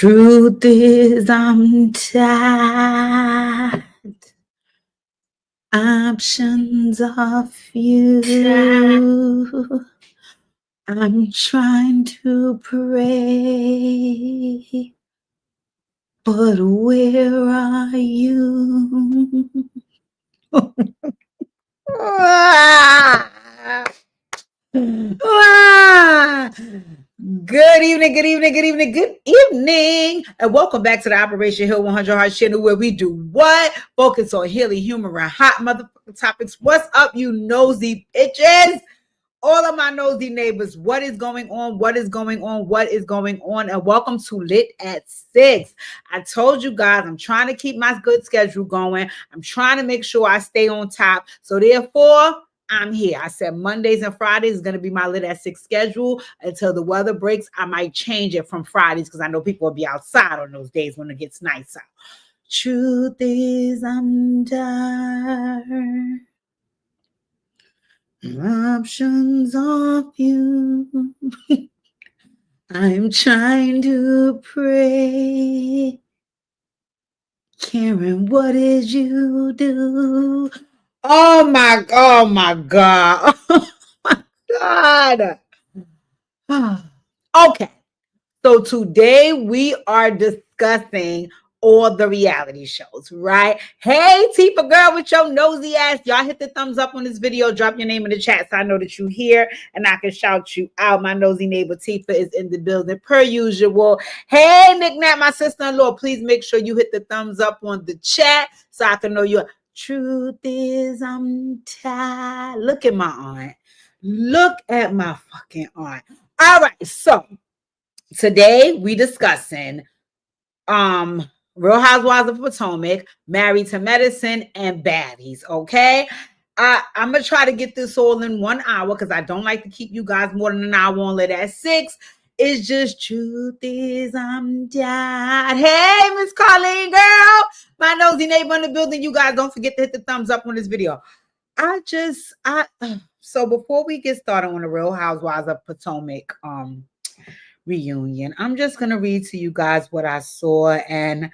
Truth is, I'm tired. Options off you. I'm trying to pray, but where are you? Ah! Good evening, good evening, good evening, good evening, and welcome back to the Operation Hill 100 Heart channel, where we do what? Focus on healing, humor, and hot motherfucking topics. What's up, you nosy bitches? All of my nosy neighbors, what is going on? What is going on? What is going on? And welcome to Lit at 6. I told you guys I'm trying to keep my good schedule going. I'm trying to make sure I stay on top. So therefore, I'm here. I said Mondays and Fridays is going to be my Lit at 6 schedule until the weather breaks. I might change it from Fridays because I know people will be outside on those days when it gets nice out. Truth is, I'm tired. Options off you. I'm trying to pray. Karen, what did you do? Oh my God. Oh my God. Okay. So today we are discussing all the reality shows, right? Hey, Tifa girl with your nosy ass. Y'all hit the thumbs up on this video. Drop your name in the chat so I know that you're here and I can shout you out. My nosy neighbor Tifa is in the building per usual. Hey, Nick Nat, my sister-in-law, please make sure you hit the thumbs up on the chat so I can know you're. Truth is, I'm tired. Look at my aunt. Look at my fucking aunt. All right, so today we discussing Real Housewives of Potomac, Married to Medicine, and Baddies. Okay, I'm gonna try to get this all in 1 hour because I don't like to keep you guys more than an hour on Lit at 6. It's just truth is I'm tired. Hey, Miss Colleen, girl, my nosy neighbor in the building. You guys don't forget to hit the thumbs up on this video. So before we get started on the Real Housewives of Potomac reunion, I'm just gonna read to you guys what I saw. And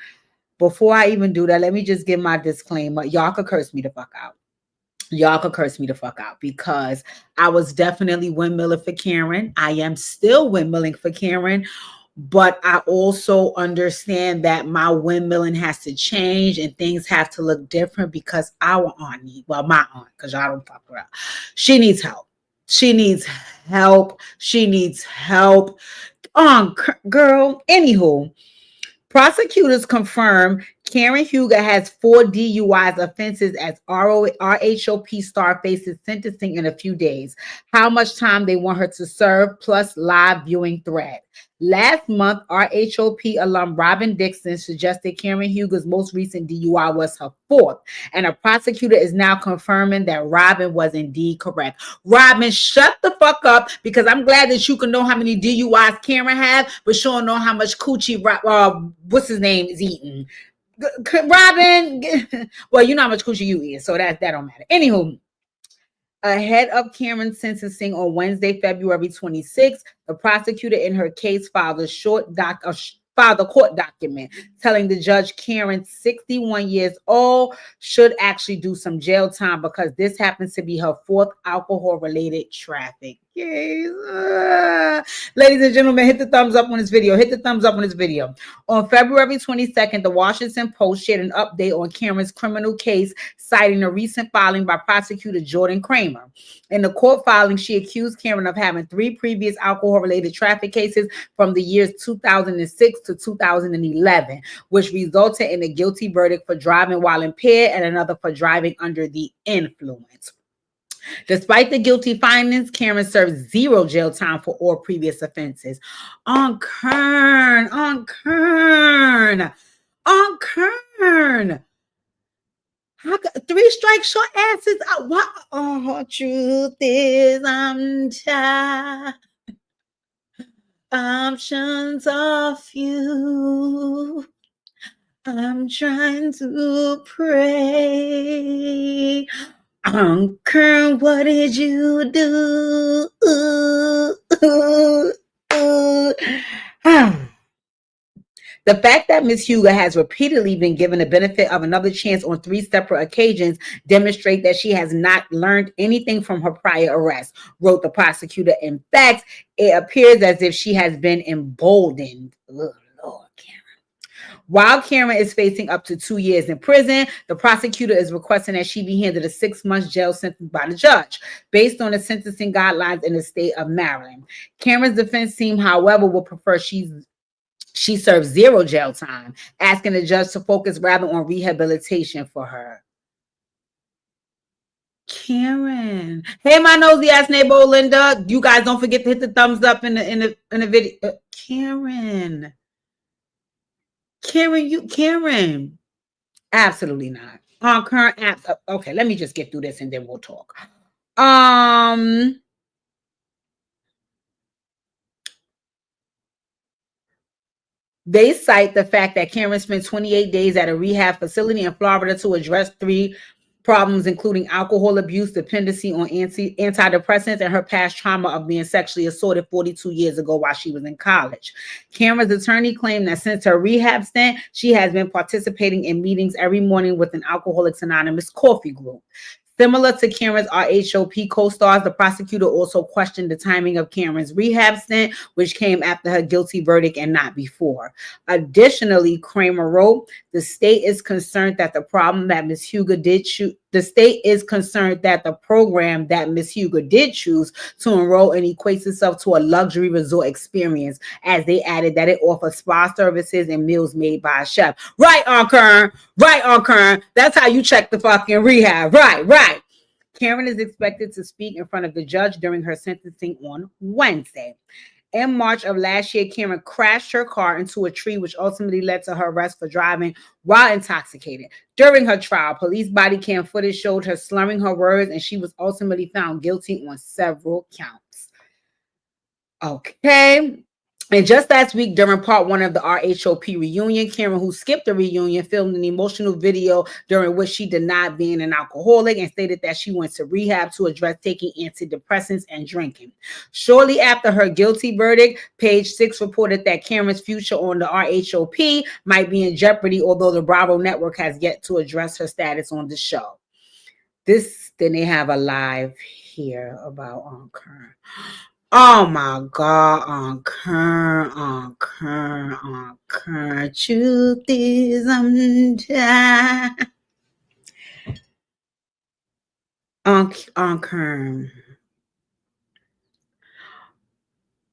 before I even do that, let me just give my disclaimer. Y'all could curse me the fuck out. Y'all could curse me the fuck out because I was definitely windmilling for Karen. I am still windmilling for Karen, but I also understand that my windmilling has to change and things have to look different because our aunt, my aunt, because y'all don't fuck her up, she needs help. She needs help. She needs help. Girl, anywho, prosecutors confirm Karen Huger has 4 DUIs offenses as RHOP star faces sentencing in a few days. How much time they want her to serve, plus live viewing threat. Last month, RHOP alum Robin Dixon suggested Karen Huger's most recent DUI was her 4th, and a prosecutor is now confirming that Robin was indeed correct. Robin, shut the fuck up, because I'm glad that you can know how many DUIs Karen have, but she don't know how much coochie what's his name is eating. Robin, well, you know how much coochie you eat, so that don't matter. Anywho, ahead of Karen's sentencing on Wednesday, February 26th, the prosecutor in her case filed a court document telling the judge Karen, 61 years old, should actually do some jail time because this happens to be her 4th alcohol-related traffic. Yes. Ladies and gentlemen, hit the thumbs up on this video. Hit the thumbs up on this video. On February 22nd, the Washington Post shared an update on Karen's criminal case, citing a recent filing by prosecutor Jordan Kramer. In the court filing, she accused Karen of having 3 previous alcohol-related traffic cases from the years 2006 to 2011, which resulted in a guilty verdict for driving while impaired and another for driving under the influence. Despite the guilty findings, Karen served 0 jail time for all previous offenses. On Kern. 3 strikes, short asses. Truth is, I'm tired. Options off you. I'm trying to pray. Kern, what did you do? The fact that Ms. Huger has repeatedly been given the benefit of another chance on 3 separate occasions demonstrate that she has not learned anything from her prior arrest, wrote the prosecutor. In fact, it appears as if she has been emboldened. Ugh, Lord, Karen. While Karen is facing up to 2 years in prison, the prosecutor is requesting that she be handed a 6-month jail sentence by the judge, based on the sentencing guidelines in the state of Maryland. Karen's defense team, however, will prefer she serves 0 jail time, asking the judge to focus rather on rehabilitation for her. Karen. Hey, my nosy ass neighbor Linda. You guys don't forget to hit the thumbs up in the video. Karen. Karen. Absolutely not. On current apps. Okay, let me just get through this and then we'll talk. They cite the fact that Karen spent 28 days at a rehab facility in Florida to address 3 problems, including alcohol abuse, dependency on antidepressants, and her past trauma of being sexually assaulted 42 years ago while she was in college. Karen's attorney claimed that since her rehab stint, she has been participating in meetings every morning with an Alcoholics Anonymous coffee group. Similar to Karen's RHOP co-stars, the prosecutor also questioned the timing of Karen's rehab stint, which came after her guilty verdict and not before. Additionally, Kramer wrote, the state is concerned that the problem that Ms. Huger did choose, the state is concerned that the program that Ms. Huger did choose to enroll in equates itself to a luxury resort experience, as they added that it offers spa services and meals made by a chef. Right on, Kern. Right on, Kern. That's how you check the fucking rehab. Right. Karen is expected to speak in front of the judge during her sentencing on Wednesday. In March of last year, Karen crashed her car into a tree, which ultimately led to her arrest for driving while intoxicated. During her trial, police body cam footage showed her slurring her words, and she was ultimately found guilty on several counts. Okay. And just last week, during part 1 of the RHOP reunion, Karen, who skipped the reunion, filmed an emotional video during which she denied being an alcoholic and stated that she went to rehab to address taking antidepressants and drinking. Shortly after her guilty verdict, Page 6 reported that Karen's future on the RHOP might be in jeopardy, although the Bravo network has yet to address her status on the show. Then they have a live here about Karen. Oh my God, on Kern. Truth is on Kern.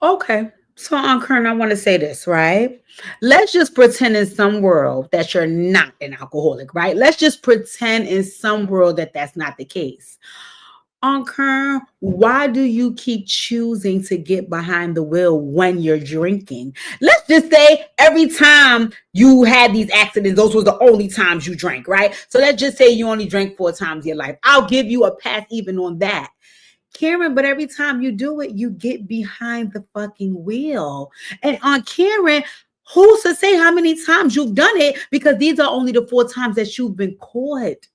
Okay, so on Kern, I want to say this, right? Let's just pretend in some world that you're not an alcoholic, right? Let's just pretend in some world that that's not the case. Kern, why do you keep choosing to get behind the wheel when you're drinking? Let's just say every time you had these accidents, those were the only times you drank, right? So let's just say you only drank 4 times in your life. I'll give you a pass even on that. Karen, but every time you do it, you get behind the fucking wheel. And on Karen, who's to say how many times you've done it? Because these are only the 4 times that you've been caught.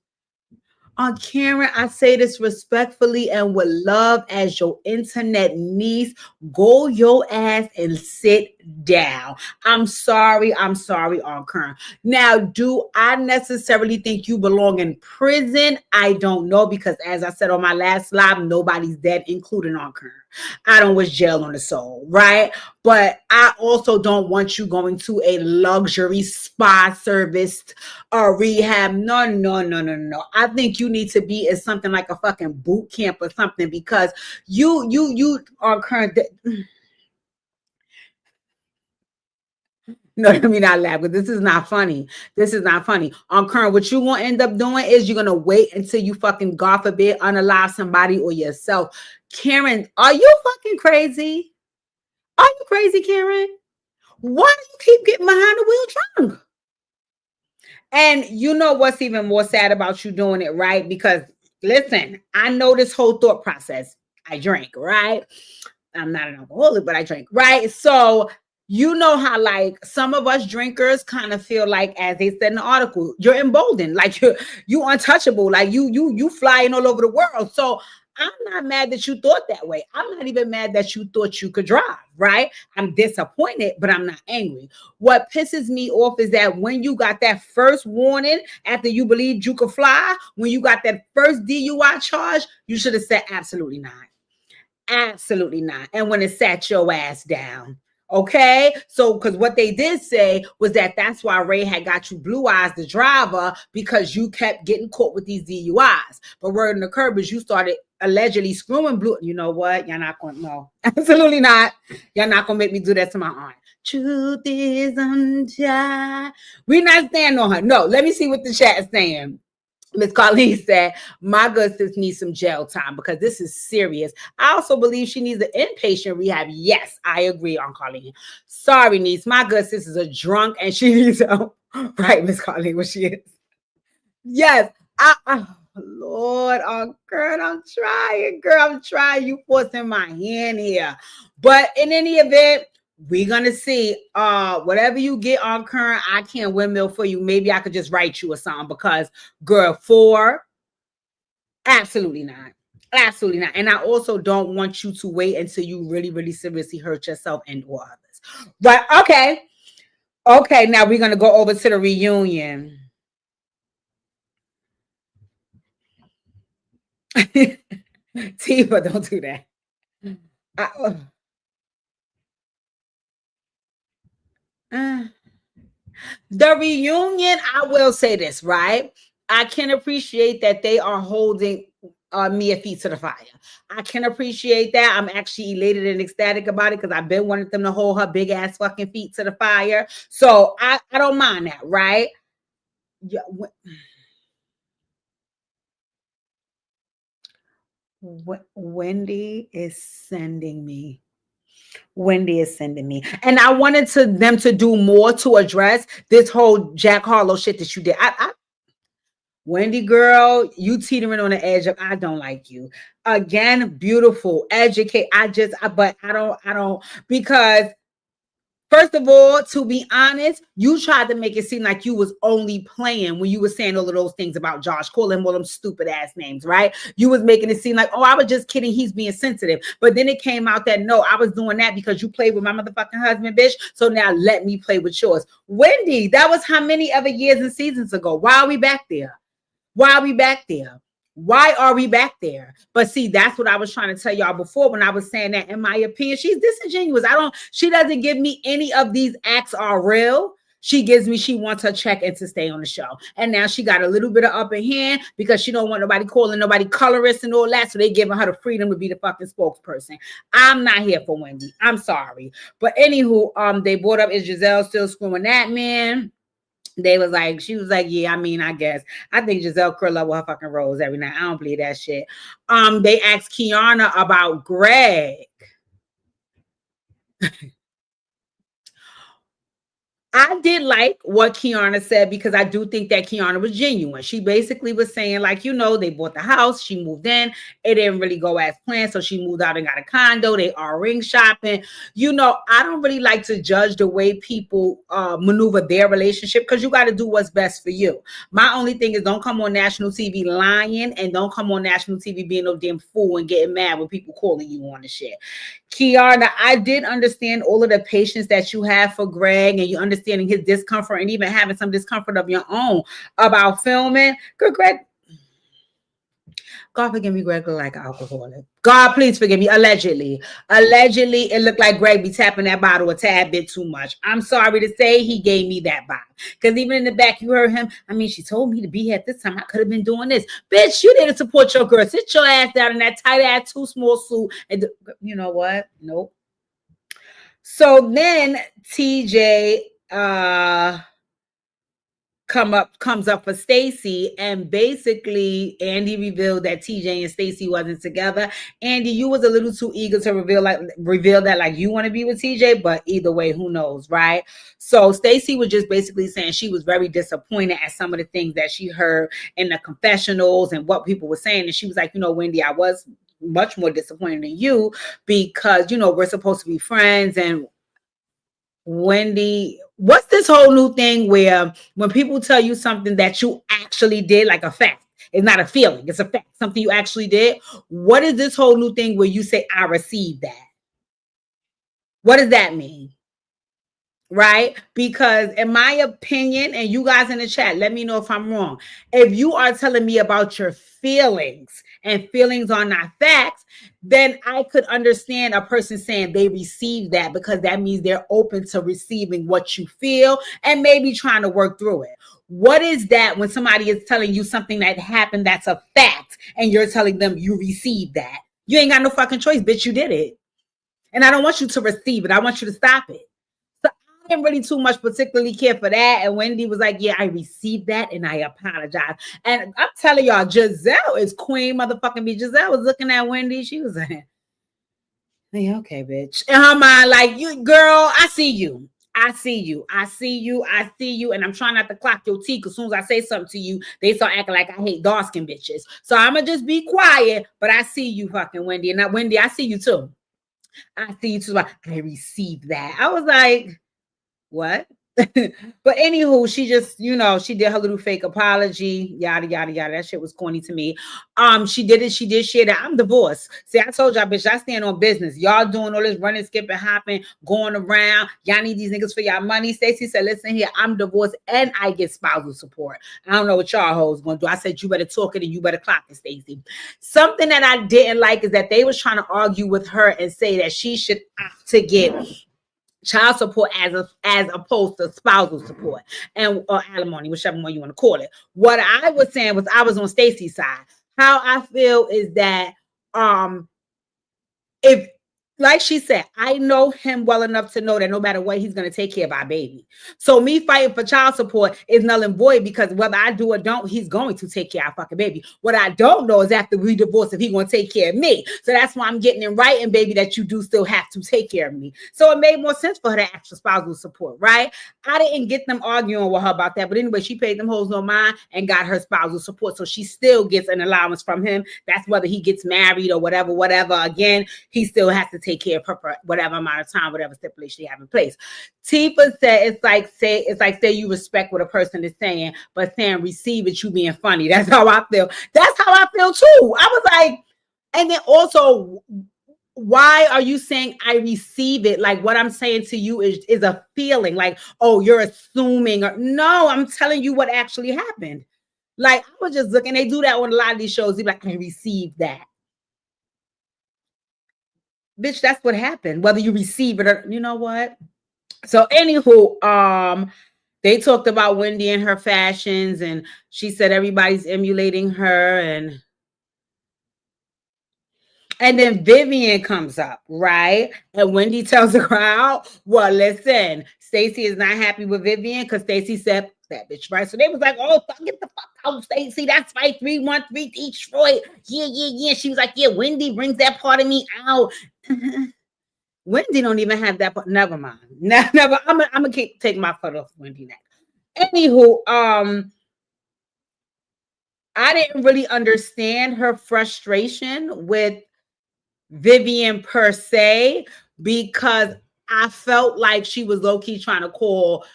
On Karen, I say this respectfully and with love as your internet niece. Go your ass and sit down. I'm sorry, on Karen. Now, do I necessarily think you belong in prison? I don't know, because as I said on my last live, nobody's dead, including on Karen. I don't wish jail on the soul, right? But I also don't want you going to a luxury spa serviced rehab. No. I think you need to be in something like a fucking boot camp or something, because you are current. No, let me not laugh, but this is not funny. On Kern, what you're going to end up doing is you're going to wait until you fucking, God forbid, unalive somebody or yourself. Karen, are you fucking crazy? Are you crazy, Karen? Why do you keep getting behind the wheel drunk? And you know what's even more sad about you doing it, right? Because, listen, I know this whole thought process. I drink, right? I'm not an alcoholic, but I drink, right? So, you know how, like, some of us drinkers kind of feel like, as they said in the article, you're emboldened, like you untouchable, like you flying all over the world. So I'm not mad that you thought that way. I'm not even mad that you thought you could drive, right? I'm disappointed, but I'm not angry. What pisses me off is that when you got that first warning after you believed you could fly, when you got that first DUI charge, you should have said absolutely not. Absolutely not. And when it sat your ass down. Okay, so because what they did say was that that's why Ray had got you blue eyes, the driver, because you kept getting caught with these DUIs. But word on the curb is you started allegedly screwing blue. You know what? You're not going to know. Absolutely not. You're not going to make me do that to my aunt. Truth is unjust. We're not standing on her. No, let me see what the chat is saying. Miss Colleen said, my good sis needs some jail time because this is serious. I also believe she needs an inpatient rehab. Yes, I agree on Colleen. Sorry, niece. My good sis is a drunk and she needs help. Right, Miss Colleen, what she is. Yes. Lord, oh girl, I'm trying, girl. I'm trying. You forcing my hand here. But in any event, we're gonna see. Whatever you get on Current, I can't windmill for you. Maybe I could just write you a song because, girl, absolutely not. Absolutely not. And I also don't want you to wait until you really, really seriously hurt yourself and or others. But okay. Okay, now we're gonna go over to the reunion. Tifa, don't do that. The reunion, I will say this, right? I can appreciate that they are holding Mia feet to the fire. I can appreciate that. I'm actually elated and ecstatic about it because I've been wanting them to hold her big ass fucking feet to the fire. So I don't mind that, right? Yeah. Wendy is sending me. Wendy is sending me. And I wanted them to do more to address this whole Jack Harlow shit that you did. Wendy girl, you teetering on the edge of I don't like you. Again, beautiful, educate. But I don't because first of all, to be honest, you tried to make it seem like you was only playing when you were saying all of those things about Josh, calling him all them stupid ass names, right? You was making it seem like, oh, I was just kidding. He's being sensitive. But then it came out that no, I was doing that because you played with my motherfucking husband, bitch. So now let me play with yours. Wendy, that was how many other years and seasons ago? Why are we back there? Why are we back there? Why are we back there? But see, that's what I was trying to tell y'all before when I was saying that, in my opinion, she's disingenuous. She doesn't give me any of these acts are real. She gives me, she wants her check and to stay on the show. And now she got a little bit of upper hand because she don't want nobody calling nobody colorist and all that. So they giving her the freedom to be the fucking spokesperson. I'm not here for Wendy. I'm sorry. But anywho, they brought up, is Giselle still screwing that man? She was like, yeah, I mean, I guess. I think Giselle curl up with her fucking rose every night. I don't believe that shit. They asked Kiana about Greg. I did like what Kiana said because I do think that Kiana was genuine. She basically was saying, like, they bought the house, she moved in, it didn't really go as planned, so she moved out and got a condo. They are ring shopping. I don't really like to judge the way people maneuver their relationship because you got to do what's best for you. My only thing is don't come on national TV lying and don't come on national TV being no damn fool and getting mad when people calling you on the shit. Kiana, I did understand all of the patience that you have for Greg and you understanding his discomfort and even having some discomfort of your own about filming. Good, Greg. God forgive me, Greg looked like an alcoholic. God, please forgive me. Allegedly, it looked like Greg be tapping that bottle a tad bit too much. I'm sorry to say he gave me that vibe. Because even in the back, you heard him. I mean, she told me to be here at this time. I could have been doing this. Bitch, you didn't support your girl. Sit your ass down in that tight ass too small suit. And you know what? Nope. So then TJ comes up for Stacy, and basically Andy revealed that TJ and Stacy wasn't together. Andy, you was a little too eager to reveal that like you want to be with TJ, but either way, who knows, right? So Stacy was just basically saying she was very disappointed at some of the things that she heard in the confessionals and what people were saying, and she was like, Wendy, I was much more disappointed in you because we're supposed to be friends. And Wendy, what's this whole new thing where when people tell you something that you actually did, like a fact, It's not a feeling. It's a fact. Something you actually did. What is this whole new thing where you say, I received that? What does that mean? Right? Because in my opinion, and you guys in the chat, let me know if I'm wrong. If you are telling me about your feelings and feelings are not facts, then I could understand a person saying they received that, because that means they're open to receiving what you feel and maybe trying to work through it. What is that when somebody is telling you something that happened that's a fact and you're telling them you received that? You ain't got no fucking choice, bitch. You did it. And I don't want you to receive it. I want you to stop it. I didn't really too much particularly care for that. And Wendy was like, yeah, I received that and I apologize. And I'm telling y'all, Giselle is queen motherfucking B. Giselle was looking at Wendy. She was like, hey, okay, bitch. In her mind, like, you girl, I see you. I see you. I see you. I see you. And I'm trying not to clock your teeth. As soon as I say something to you, they start acting like I hate dark skin bitches. So I'm going to just be quiet. But I see you, fucking Wendy. And now, Wendy, I see you too. I see you too. I received that. I was like, what? But anywho, she just, she did her little fake apology, yada yada yada. That shit was corny to me. She did share that I'm divorced. See, I told y'all, bitch, I stand on business. Y'all doing all this running, skipping, hopping, going around. Y'all need these niggas for y'all money. Stacey said, listen here, I'm divorced and I get spousal support. I don't know what y'all hoes gonna do. I said, you better talk it and you better clock it, Stacey. Something that I didn't like is that they was trying to argue with her and say that she should opt to get child support as opposed to spousal support and or alimony, whichever one you want to call it. What I was saying was I was on Stacey's side. How I feel is that if, like she said, I know him well enough to know that no matter what, he's going to take care of our baby. So me fighting for child support is null and void, because whether I do or don't, he's going to take care of our fucking baby. What I don't know is after we divorce, if he's going to take care of me. So that's why I'm getting in writing, baby, that you do still have to take care of me. So it made more sense for her to ask for spousal support, right? I didn't get them arguing with her about that. But anyway, she paid them hoes no mind and got her spousal support. So she still gets an allowance from him. That's whether he gets married or whatever. Again, he still has to take care of her for whatever amount of time, whatever stipulation they have in place. Tifa said it's like say you respect what a person is saying, but saying receive it, you being funny. That's how I feel. That's how I feel too. I was like, and then also, why are you saying I receive it? Like, what I'm saying to you is a feeling like, oh, you're assuming, or no, I'm telling you what actually happened. Like, I was just looking, they do that on a lot of these shows. They're like, I received that. Bitch, that's what happened, whether you receive it or, you know what? So anywho, they talked about Wendy and her fashions, and she said everybody's emulating her, and then Vivian comes up, right? And Wendy tells the crowd, well, listen, Stacey is not happy with Vivian because Stacey said that bitch, right? So they was like, oh, get the fuck out, Stacey. That's right, 313 Detroit. Yeah. She was like, yeah, Wendy brings that part of me out. Wendy don't even have that part. Never mind. Never. I'm gonna take my foot off Wendy now. Anywho, I didn't really understand her frustration with Vivian per se, because I felt like she was low-key trying to call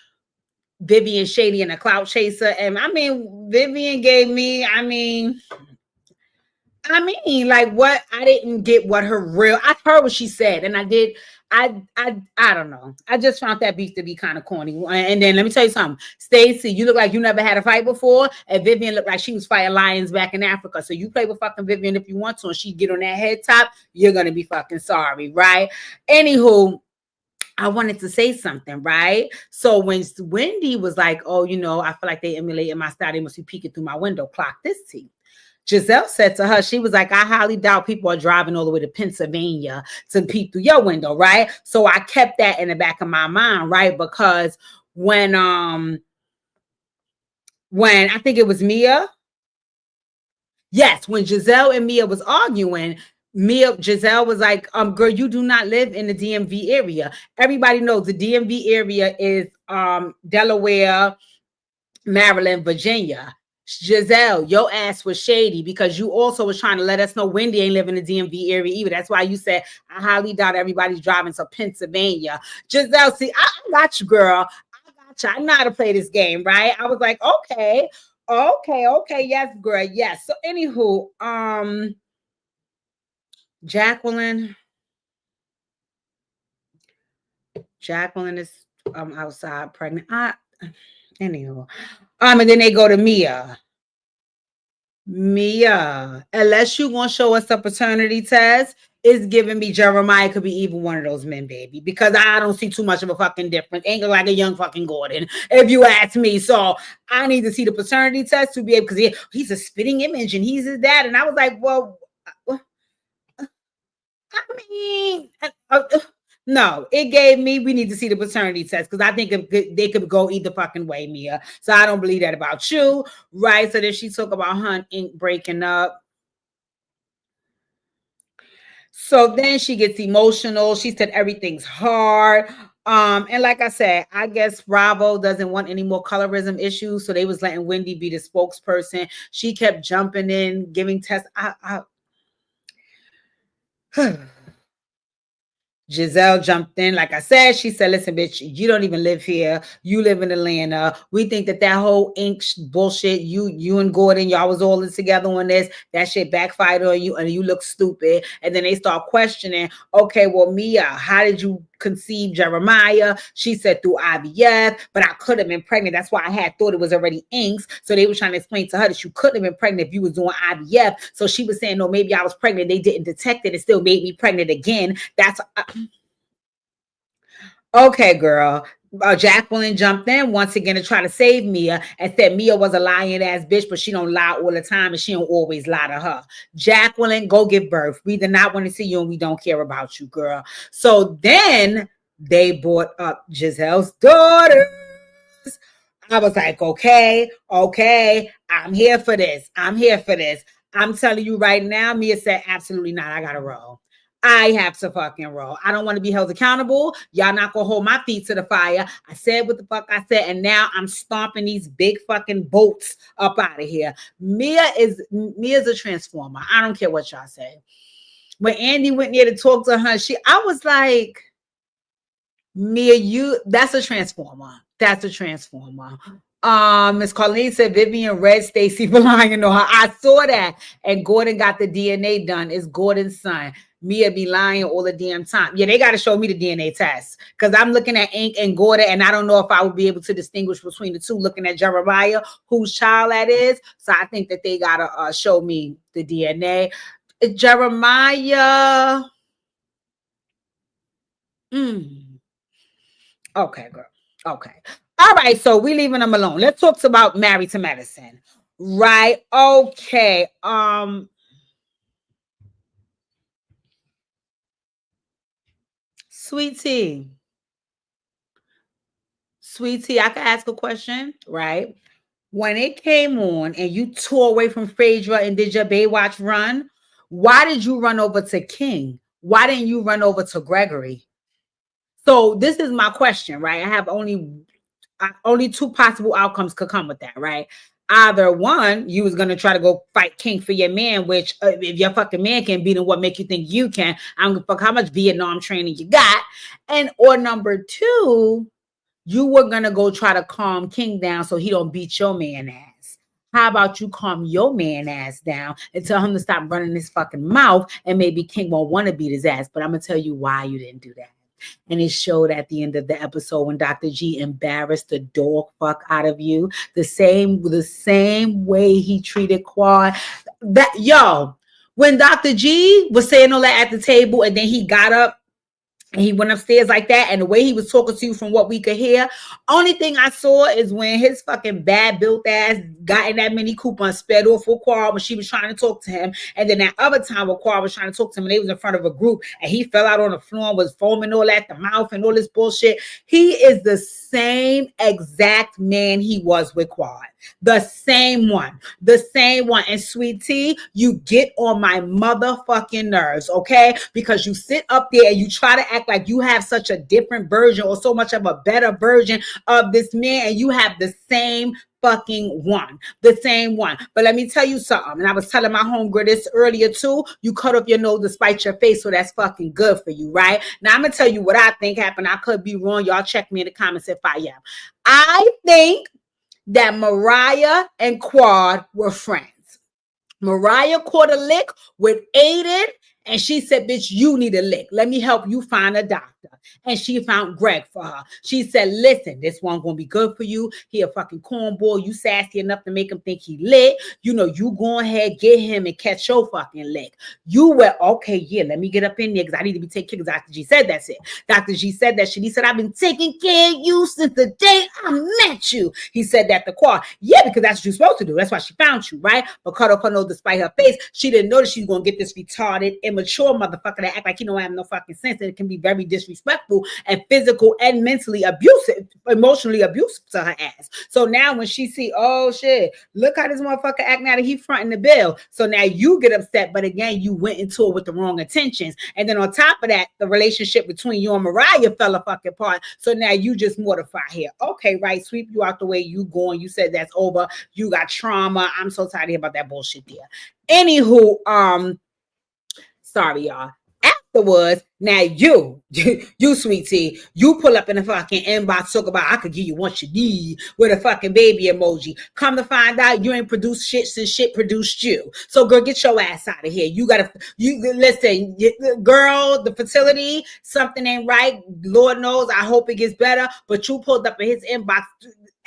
Vivian shady and a clout chaser. And I mean, Vivian gave me, I mean, like, what? I didn't get what her real, I heard what she said, and I don't know. I just found that beef to be kind of corny. And then let me tell you something. Stacey, you look like you never had a fight before, and Vivian looked like she was fighting lions back in Africa. So you play with fucking Vivian if you want to, and she get on that head top, you're gonna be fucking sorry, right? Anywho, I wanted to say something, right? So when Wendy was like, oh, I feel like they emulated my style, they must be peeking through my window, clock this tea. Giselle said to her, she was like, I highly doubt people are driving all the way to Pennsylvania to peek through your window, right? So I kept that in the back of my mind, right? Because when I think it was Mia, yes, when Giselle and Mia was arguing, Giselle was like, girl, you do not live in the DMV area. Everybody knows the DMV area is Delaware, Maryland, Virginia. Giselle, your ass was shady because you also was trying to let us know Wendy ain't living in the DMV area either. That's why you said, I highly doubt everybody's driving to Pennsylvania. Giselle, see, I got you, girl. I got you. I know how to play this game, right? I was like, okay. Okay, yes, girl, yes. So, anywho, Jacqueline, Jacqueline is outside pregnant. Anywho, and then they go to Mia. Mia, unless you gonna show us a paternity test, it's giving me Jeremiah could be even one of those men, baby, because I don't see too much of a fucking difference. Ain't like a young fucking Gordon, if you ask me. So I need to see the paternity test to be able, because he's a spitting image and he's his dad. And I was like, well, I mean, no, it gave me, we need to see the paternity test because I think they could go either fucking way, Mia. So I don't believe that about you, right? So then she talk about her and Ink breaking up. So then she gets emotional. She said everything's hard. And like I said, I guess Bravo doesn't want any more colorism issues. So they was letting Wendy be the spokesperson. She kept jumping in, giving tests. Giselle jumped in. Like I said, she said, listen, bitch, you don't even live here. You live in Atlanta. We think that whole ink bullshit, you and Gordon, y'all was all together on this. That shit backfired on you and you look stupid. And then they start questioning, okay, well, Mia, how did you conceive Jeremiah? She said through IVF, but I could have been pregnant. That's why I had thought it was already inks. So they were trying to explain to her that you couldn't have been pregnant if you was doing IVF. So she was saying, no, maybe I was pregnant. They didn't detect it. It still made me pregnant again. That's okay, girl. Jacqueline jumped in once again to try to save Mia and said Mia was a lying ass bitch, but she don't lie all the time and she don't always lie to her. Jacqueline, go give birth. We do not want to see you and we don't care about you, girl. So then they brought up Giselle's daughters. I was like, okay, I'm here for this. I'm telling you right now, Mia said, absolutely not. I gotta roll. I have to fucking roll. I don't want to be held accountable. Y'all not gonna hold my feet to the fire. I said what the fuck I said, and now I'm stomping these big fucking boats up out of here. Mia's a transformer. I don't care what y'all say. When Andy went there to talk to her, I was like, Mia, that's a transformer. That's a transformer. Miss Colleen said Vivian read Stacy relying on her. I saw that. And Gordon got the DNA done. It's Gordon's son. Mia be lying all the damn time. Yeah, they got to show me the DNA test because I'm looking at Ink and Gordon, and I don't know if I would be able to distinguish between the two looking at Jeremiah, whose child that is. So I think that they got to show me the DNA. Jeremiah. Okay, girl. Okay. All right. So we leaving them alone. Let's talk about Married to Medicine. Right. Okay. Sweetie, I can ask a question, right? When it came on and you tore away from Phaedra and did your Baywatch run, why did you run over to King? Why didn't you run over to Gregory? So this is my question, right? I have only two possible outcomes could come with that, right? Either one, you was gonna try to go fight King for your man, which if your fucking man can beat him, what make you think you can? I don't give a fuck how much Vietnam training you got. And or number two, you were gonna go try to calm King down so he don't beat your man ass. How about you calm your man ass down and tell him to stop running his fucking mouth, and maybe King won't want to beat his ass. But I'm gonna tell you why you didn't do that. And it showed at the end of the episode when Dr. G embarrassed the dog fuck out of you. The same way he treated Quad. When Dr. G was saying all that at the table and then he got up and he went upstairs like that, and the way he was talking to you from what we could hear, only thing I saw is when his fucking bad built ass got in that Mini Cooper and sped off with Quar when she was trying to talk to him. And then that other time when Quar was trying to talk to him and they was in front of a group and he fell out on the floor and was foaming all at the mouth and all this bullshit. He is the same exact man he was with Quad. The same one. And Sweet Tea, you get on my motherfucking nerves, okay? Because you sit up there and you try to act like you have such a different version or so much of a better version of this man, and you have the same fucking one. But let me tell you something, and I was telling my homegirl this earlier too, you cut off your nose to spite your face, so that's fucking good for you, right? Now I'm gonna tell you what I think happened. I could be wrong. Y'all check me in the comments if I am. I think that Mariah and Quad were friends. Mariah caught a lick with Aiden, and she said, bitch, you need a lick. Let me help you find a doctor. And she found Greg for her. She said, listen, this one gonna be good for you. He a fucking cornball. You sassy enough to make him think he lit. You know, you go ahead, get him and catch your fucking lick. You were, okay, yeah, let me get up in there because I need to be taking care of Dr. G said that's it. Dr. G said that shit. He said, I've been taking care of you since the day I met you. He said that to Quad. Yeah, because that's what you're supposed to do. That's why she found you, right? But Cuddle, despite her face, she didn't know that she was going to get this retarded, immature motherfucker that act like he don't have no fucking sense, and it can be very disrespectful and physical and mentally abusive, emotionally abusive to her ass. So now when she see, oh shit, look how this motherfucker act now that he fronting the bill. So now you get upset, but again, you went into it with the wrong intentions. And then on top of that, the relationship between you and Mariah fell a fucking apart. So now you just mortify here. Okay, right, sweep you out the way, you going, you said that's over, you got trauma. I'm so tired of hearing about that bullshit there. Anywho, sorry, y'all. Afterwards, now you sweet tea, you pull up in the fucking inbox, talk about I could give you what you need with a fucking baby emoji. Come to find out you ain't produced shit since shit produced you. So girl, get your ass out of here. You listen, girl, the fertility, something ain't right. Lord knows, I hope it gets better. But you pulled up in his inbox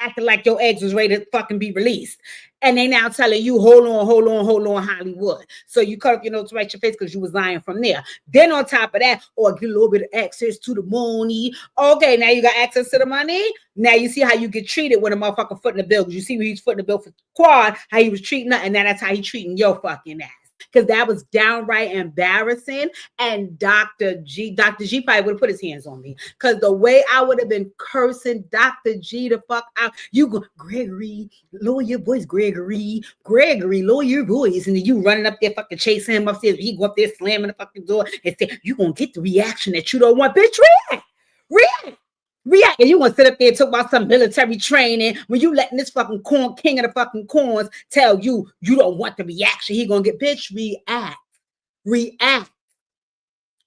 acting like your eggs was ready to fucking be released. And they now telling you, hold on, Hollywood. So you cut up your nose right your face because you was lying from there. Then on top of that, or get a little bit of access to the money. Okay, now you got access to the money. Now you see how you get treated when a motherfucker footing the bill. You see when he's footing the bill for Quad, how he was treating her, and now that's how he treating your fucking ass. Because that was downright embarrassing. And Dr. G probably would have put his hands on me. Because the way I would have been cursing Dr. G the fuck out, you go, Gregory, lower your voice, Gregory, lower your voice. And then you running up there fucking chasing him upstairs. He go up there slamming the fucking door and say, you going to get the reaction that you don't want. Bitch, react. And you want to sit up there and talk about some military training when you letting this fucking corn king of the fucking corns tell you you don't want the reaction. He gonna get, bitch, react.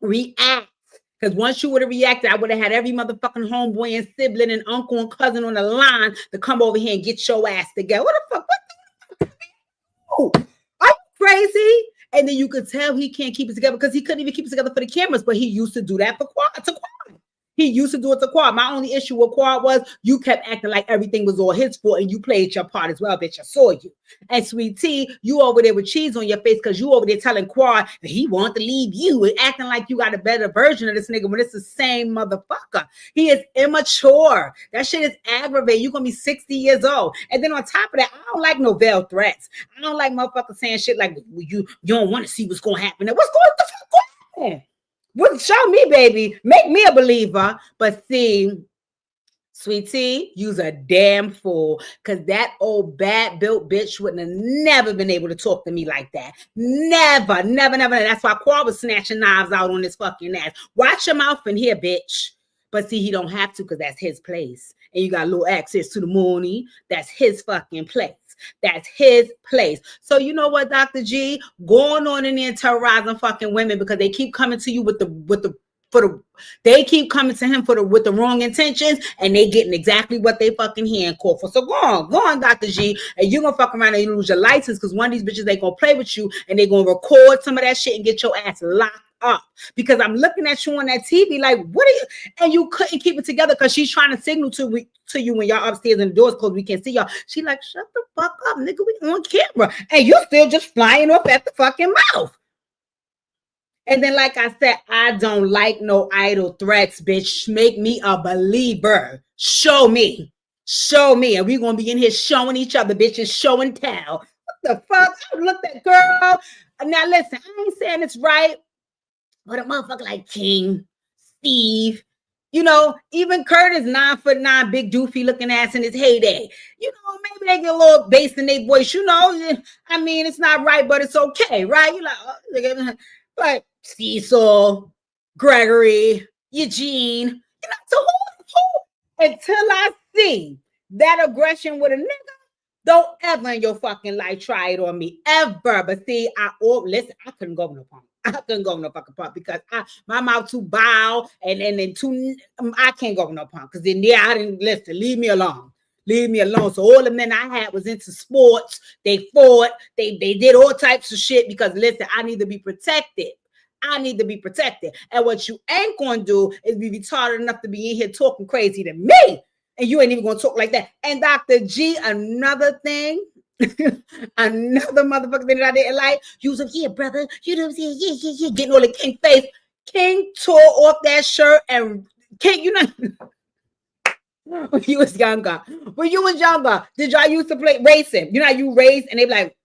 Because once you would have reacted, I would have had every motherfucking homeboy and sibling and uncle and cousin on the line to come over here and get your ass together. What the fuck? Are you crazy? And then you could tell he can't keep it together because he couldn't even keep it together for the cameras, but he used to do that for Quad. He used to do it to Quad. My only issue with Quad was you kept acting like everything was all his fault and you played your part as well, bitch. I saw you. And Sweet Tea, you over there with cheese on your face because you over there telling Quad that he wanted to leave you and acting like you got a better version of this nigga when it's the same motherfucker. He is immature. That shit is aggravating. You're going to be 60 years old. And then on top of that, I don't like no veiled threats. I don't like motherfuckers saying shit like, you don't want to see what's going to happen. What's going on? Well, show me, baby. Make me a believer. But see, Sweet Tea, you's a damn fool. Because that old bad built bitch wouldn't have never been able to talk to me like that. Never. That's why Quad was snatching knives out on his fucking ass. Watch your mouth in here, bitch. But see, he don't have to because that's his place. And you got a little access to the money. That's his fucking place. That's his place. So you know what, Dr. G? Going on in there and terrorizing fucking women because they keep coming to you with the they keep coming to him with the wrong intentions and they getting exactly what they fucking hand call for. So go on, Dr. G, and you're gonna fuck around and you lose your license because one of these bitches they gonna play with you and they gonna record some of that shit and get your ass locked up. Because I'm looking at you on that TV like, what are you? And you couldn't keep it together because she's trying to signal to you when y'all upstairs and the doors closed, we can't see y'all. She like, shut the fuck up, nigga, we on camera. And you're still just flying off at the fucking mouth. And then, like I said, I don't like no idle threats, bitch. Make me a believer. Show me. And we're going to be in here showing each other, bitches, show and tell. What the fuck? Look at girl. Now, listen, I ain't saying it's right, but a motherfucker like King, Steve, you know, even Curtis, 9'9", big doofy looking ass in his heyday. You know, maybe they get a little bass in their voice. You know, I mean, it's not right, but it's okay, right? You like, but Cecil, Gregory, Eugene, you know, so who until I see that aggression with a nigga, don't ever in your fucking life try it on me, ever. But see, I couldn't go no pump. I couldn't go no fucking pump because my mouth too bow and too, I can't go no pump because then I didn't listen, leave me alone. Leave me alone. So all the men I had was into sports. They fought. They did all types of shit because, listen, I need to be protected. I need to be protected. And what you ain't going to do is be retarded enough to be in here talking crazy to me. And you ain't even going to talk like that. And Dr. G, another thing, another motherfucker thing that I didn't like, you was like, yeah, brother, you know what I'm saying? Yeah, getting all the King face. King tore off that shirt and King, you know, when you was younger, did y'all used to play racing? You know how you race and they be like,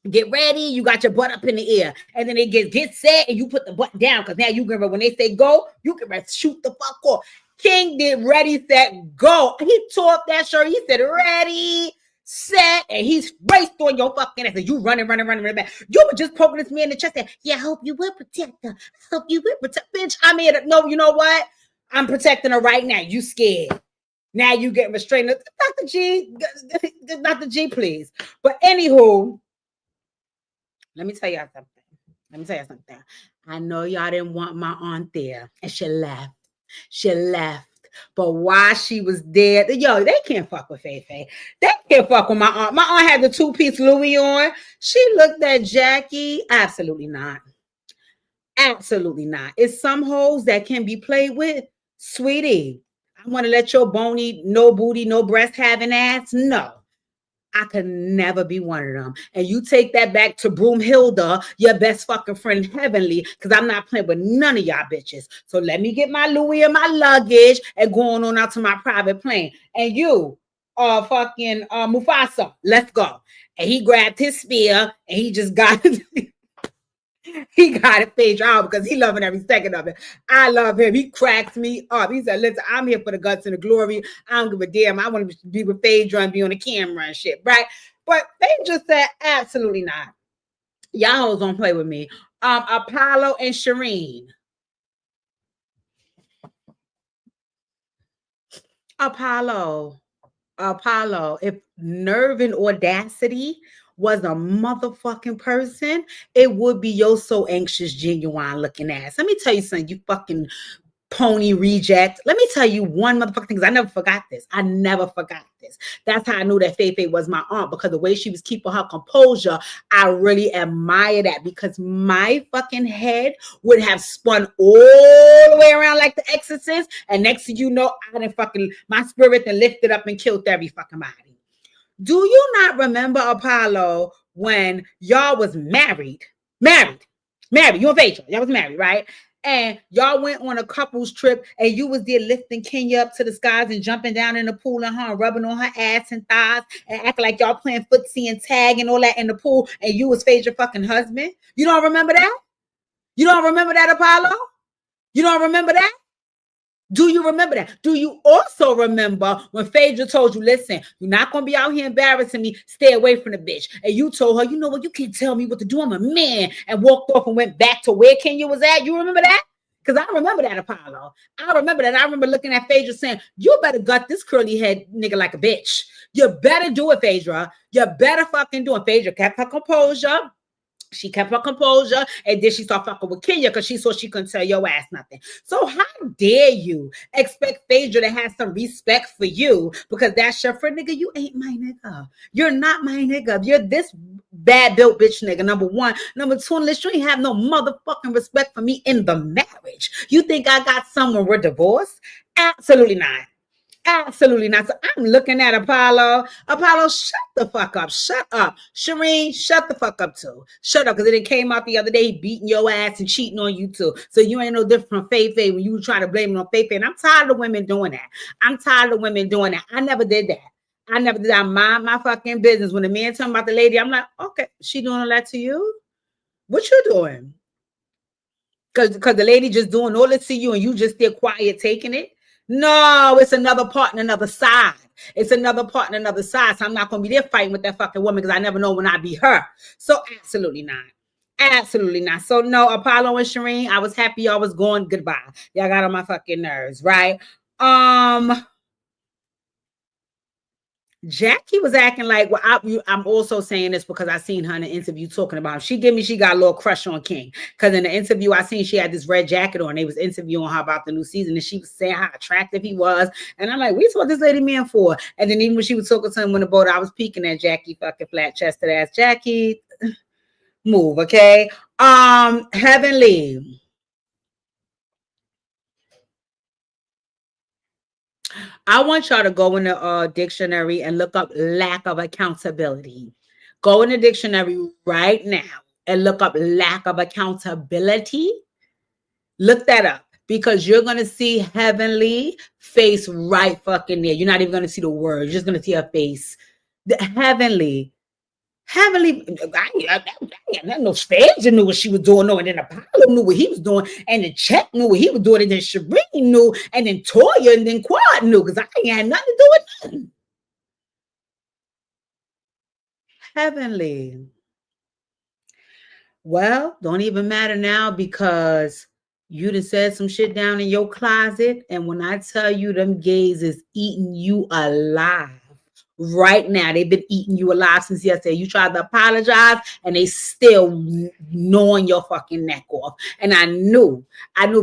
get ready, you got your butt up in the air, and then they get set and you put the butt down because now you can, when they say go, you can shoot the fuck off. King did ready, set, go. He tore up that shirt. He said ready, set, and he's raced on your fucking ass. And you running back. You were just poking this man in the chest. Saying, yeah, I hope you will protect her. I hope you will protect. Bitch, I'm here to no. You know what? I'm protecting her right now. You scared? Now you get restrained. Dr. G, please. But anywho. Let me tell y'all something. I know y'all didn't want my aunt there, and she left. But while she was there, yo, they can't fuck with Faye. They can't fuck with my aunt. My aunt had the 2-piece Louis on. She looked at Jackie. Absolutely not. Absolutely not. It's some hoes that can be played with. Sweetie, I want to let your bony, no booty, no breast having ass. No. I could never be one of them. And you take that back to Broomhilda, your best fucking friend Heavenly, because I'm not playing with none of y'all bitches. So let me get my Louis and my luggage and going on out to my private plane. And you, fucking Mufasa, let's go. And he grabbed his spear and he just got it. He got it Phaedra out because he loving every second of it. I love him. He cracks me up. He said, listen, I'm here for the guts and the glory. I don't give a damn. I want to be with Phaedra and be on the camera and shit, right? But they just said, absolutely not. Y'all hoes don't play with me. Apollo and Shireen. Apollo, if nerve and audacity was a motherfucking person, it would be your so anxious, genuine looking ass. Let me tell you something, you fucking pony reject. Let me tell you one motherfucking thing, because I never forgot this. That's how I knew that Faye was my aunt, because the way she was keeping her composure, I really admire that, because my fucking head would have spun all the way around like the Exorcist, and next thing you know, I didn't fucking, my spirit then lifted up and killed every fucking body. Do you not remember, Apollo, when y'all was married? You and Phaedra, y'all was married, right? And y'all went on a couples trip and you was there lifting Kenya up to the skies and jumping down in the pool and her rubbing on her ass and thighs and acting like y'all playing footsie and tag and all that in the pool, and you was Phaedra fucking husband. You don't remember that? You don't remember that, Apollo? You don't remember that? Do you remember that? Do you also remember when Phaedra told you, listen, you're not going to be out here embarrassing me. Stay away from the bitch. And you told her, you know what? You can't tell me what to do. I'm a man. And walked off and went back to where Kenya was at. You remember that? Because I remember that, Apollo. I remember that. I remember looking at Phaedra saying, you better gut this curly head nigga like a bitch. You better do it, Phaedra. You better fucking do it. Phaedra kept her composure. She kept her composure, and then she started fucking with Kenya because she saw she couldn't tell your ass nothing. So how dare you expect Phaedra to have some respect for you because that's your friend, nigga? You ain't my nigga. You're not my nigga. You're this bad built bitch nigga, number one. Number two, unless you ain't have no motherfucking respect for me in the marriage. You think I got someone we're divorced? Absolutely not. Absolutely not. So I'm looking at Apollo. Apollo, shut the fuck up. Shut up. Shireen, shut the fuck up too. Shut up, because it came out the other day beating your ass and cheating on you too. So you ain't no different from Faye when you try to blame it on Faye. And I'm tired of women doing that. I never did that. I never did that. I mind my fucking business. When the man talking about the lady, I'm like, okay, she doing all that to you? What you doing? Because the lady just doing all this to you and you just there quiet taking it? No, it's another part and another side. So I'm not going to be there fighting with that fucking woman because I never know when I be her. So absolutely not. Absolutely not. So no, Apollo and Shireen, I was happy y'all was going. Goodbye. Y'all got on my fucking nerves, right? Jackie was acting like, well, I'm also saying this because I seen her in an interview talking about him. She got a little crush on King. Because in the interview I seen she had this red jacket on. They was interviewing her about the new season and she was saying how attractive he was. And I'm like, we saw this lady man for. And then even when she was talking to him on the boat, I was peeking at Jackie, fucking flat chested ass. Jackie, move, okay? Heavenly. I want y'all to go in the dictionary and look up lack of accountability. Go in the dictionary right now and look up lack of accountability. Look that up because you're going to see heavenly face right fucking there. You're not even going to see the word. You're just going to see her face. The heavenly. Heavenly, no Spades knew what she was doing, no, and then Apollo knew what he was doing, and then Chet knew what he was doing, and then Shereen knew, and then Toya, and then Quad knew, because I ain't had nothing to do with nothing. Heavenly. Well, don't even matter now because you done said some shit down in your closet, and when I tell you them gays is eating you alive. Right now, they've been eating you alive since yesterday. You tried to apologize, and they still gnawing your fucking neck off. And I knew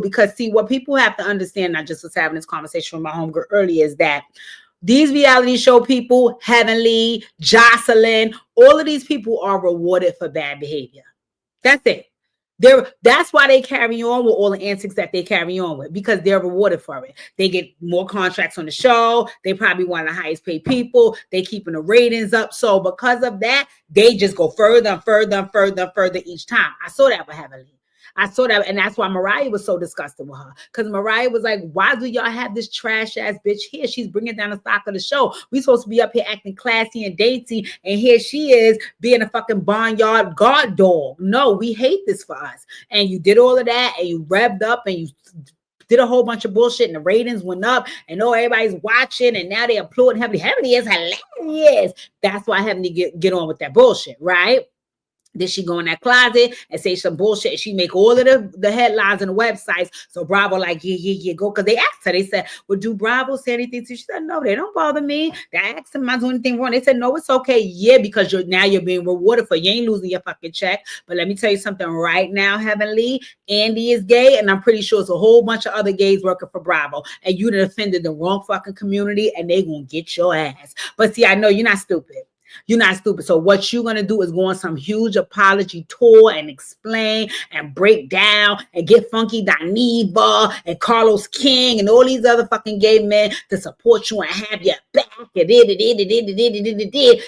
because see, what people have to understand. I just was having this conversation with my homegirl earlier is that these reality show people, Heavenly, Jocelyn, all of these people are rewarded for bad behavior. That's it. That's why they carry on with all the antics that they carry on with, because they're rewarded for it. They get more contracts on the show. They probably one of the highest paid people. They keeping the ratings up. So because of that, they just go further and further and further and further each time. I saw that with Heavenly. I saw that, and that's why Mariah was so disgusted with her. Because Mariah was like, why do y'all have this trash ass bitch here? She's bringing down the stock of the show. We supposed to be up here acting classy and dainty, and here she is being a fucking barnyard guard dog. No, we hate this for us. And you did all of that, and you revved up, and you did a whole bunch of bullshit, and the ratings went up, and everybody's watching, and now they applaud Heavenly. Heavenly is hilarious. That's why Heavenly get on with that bullshit, right? Did she go in that closet and say some bullshit? She make all of the headlines and the websites. So Bravo like, yeah, go. Because they asked her. They said, well, do Bravo say anything to you? She said, no, they don't bother me. They asked them, am I doing anything wrong? They said, no, it's okay. Yeah, because you're being rewarded for you ain't losing your fucking check. But let me tell you something right now, Heavenly. Andy is gay, and I'm pretty sure it's a whole bunch of other gays working for Bravo. And you done offended the wrong fucking community, and they gonna get your ass. But see, I know you're not stupid. You're not stupid. So what you're going to do is go on some huge apology tour and explain and break down and get Funky Dineva and Carlos King and all these other fucking gay men to support you and have your back and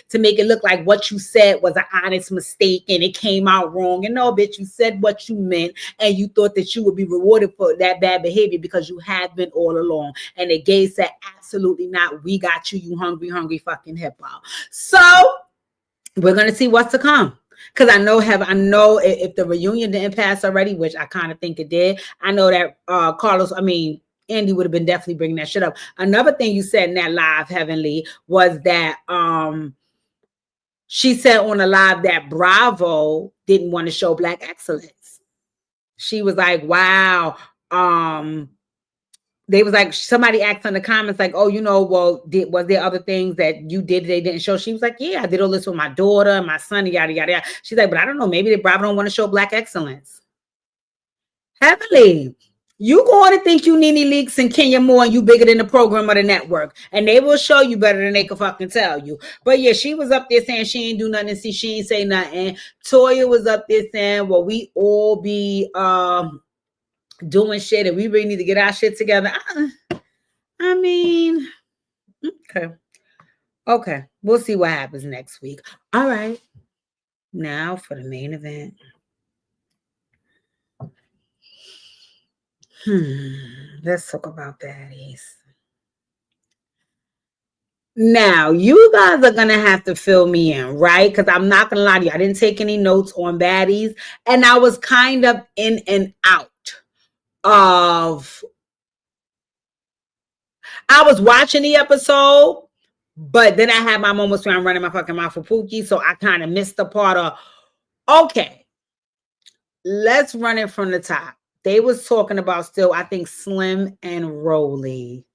to make it look like what you said was an honest mistake and it came out wrong. And no, bitch, you said what you meant and you thought that you would be rewarded for that bad behavior because you have been all along. And the gays said, absolutely not. We got you, you hungry fucking hip hop. So we're gonna see what's to come. Because I know if the reunion didn't pass already, which I kind of think it did, I know that Andy would have been definitely bringing that shit up. Another thing you said in that live, Heavenly, was that she said on a live that Bravo didn't want to show Black excellence. She was like, wow. They was like, somebody asked in the comments, like, oh, was there other things that you did they didn't show? She was like, yeah, I did all this with my daughter and my son, yada, yada, yada. She's like, but I don't know, maybe the Bravo don't want to show Black excellence. Heavenly, you going to think you Nene Leakes and Kenya Moore and you bigger than the program or the network. And they will show you better than they can fucking tell you. But yeah, she was up there saying she ain't do nothing. See, she ain't say nothing. Toya was up there saying, well, we all be doing shit and we really need to get our shit together. I mean, okay, we'll see what happens next week. All right, now for the main event. Let's talk about baddies. Now, you guys are going to have to fill me in, right? Because I'm not going to lie to you. I didn't take any notes on baddies. And I was kind of in and out of... I was watching the episode, but then I had my moments where I'm running my fucking mouth for Pookie. So I kind of missed the part of, okay, let's run it from the top. They was talking about still, I think, Slim and Rolly.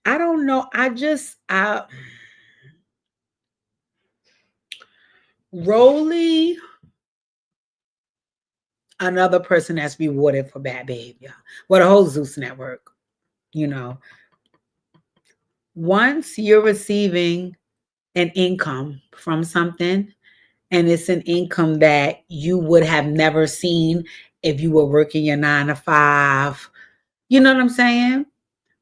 I don't know. Rolly, another person that's rewarded for bad behavior. Well, the whole Zeus network, you know. Once you're receiving an income from something, and it's an income that you would have never seen if you were working your 9 to 5, you know what I'm saying?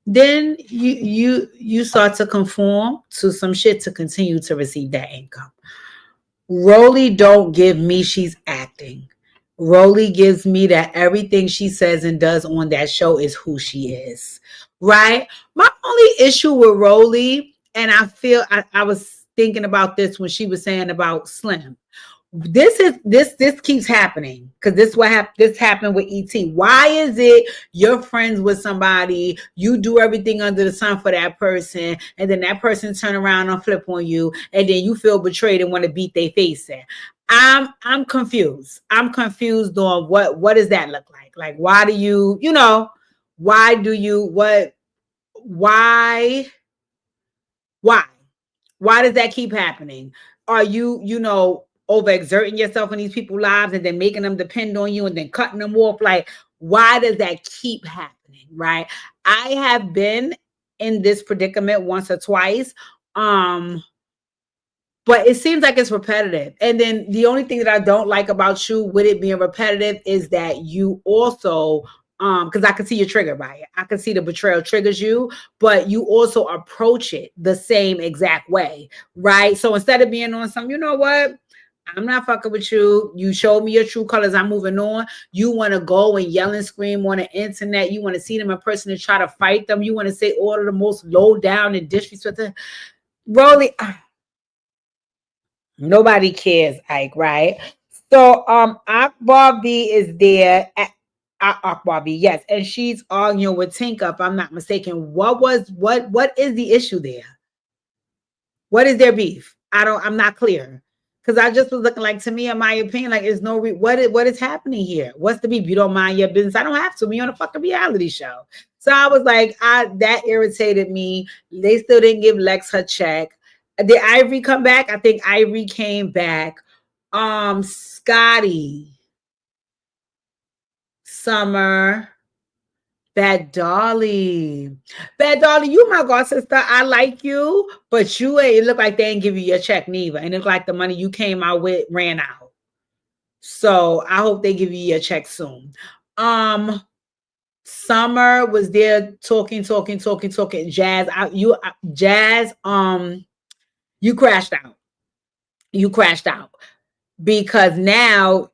Then you start to conform to some shit to continue to receive that income. Rolly don't give me she's acting. Rolly gives me that everything she says and does on that show is who she is. Right? My only issue with Rolly, and I feel I was thinking about this when she was saying about Slim. This keeps happening because this happened with ET. Why is it you're friends with somebody, you do everything under the sun for that person, and then that person turn around and flip on you, and then you feel betrayed and want to beat their face in? I'm confused. I'm confused on what does that look like? Like, why do you, why do you why why why does that keep happening? Are you, overexerting yourself in these people's lives and then making them depend on you and then cutting them off? Like, why does that keep happening? Right? I have been in this predicament once or twice. But it seems like it's repetitive. And then the only thing that I don't like about you with it being repetitive is that you also, because I can see you're triggered by it. I can see the betrayal triggers you, but you also approach it the same exact way, right? So instead of being on some, you know what? I'm not fucking with you. You showed me your true colors. I'm moving on. You want to go and yell and scream on the internet. You want to see them in person and try to fight them. You want to say all of the most low down and disrespectful. Rolly, nobody cares, Ike, right? So Akbar B is there at Akbar B, yes, and she's arguing with Tinka, if I'm not mistaken. What is the issue there? What is their beef? I'm not clear. Because I just was looking like, to me, in my opinion, like, it's no what is happening here? What's the beef? You don't mind your business. I don't have to be on a fucking reality show. So I was like, that irritated me. They still didn't give Lex her check. Did Ivory come back? I think Ivory came back. Scotty, Summer, Bad Dolly. Bad Dolly, you my god sister. I like you, but you ain't, it look like they ain't give you your check neither. And it look like the money you came out with ran out. So I hope they give you your check soon. Summer was there talking. Jazz, Jazz, you crashed out. You crashed out because now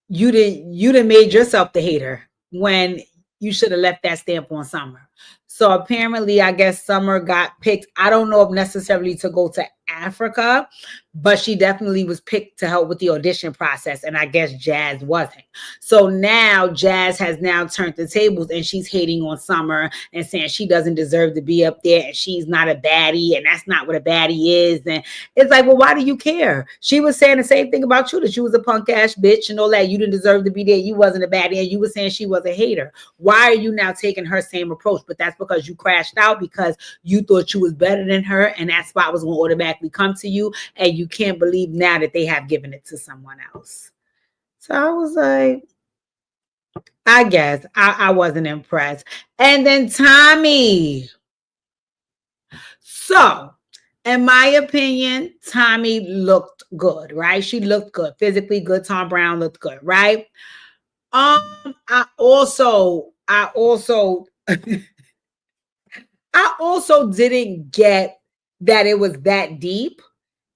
you didn't made yourself the hater when you should have left that stamp on Summer. So apparently, I guess Summer got picked. I don't know if necessarily to go to Africa, but she definitely was picked to help with the audition process. And I guess Jazz wasn't. So now Jazz has now turned the tables and she's hating on Summer and saying she doesn't deserve to be up there and she's not a baddie and that's not what a baddie is. And it's like, well, why do you care? She was saying the same thing about you, that you was a punk ass bitch and all that. You didn't deserve to be there. You wasn't a baddie. And you were saying she was a hater. Why are you now taking her same approach? But that's because you crashed out because you thought you was better than her and that spot was going to automatically come to you, and you can't believe now that they have given it to someone else. So I was like, I guess I wasn't impressed. And then Tommy. So in my opinion, Tommy looked good, right? She looked good, physically good. Tom Brown looked good, right? I also I also didn't get that it was that deep.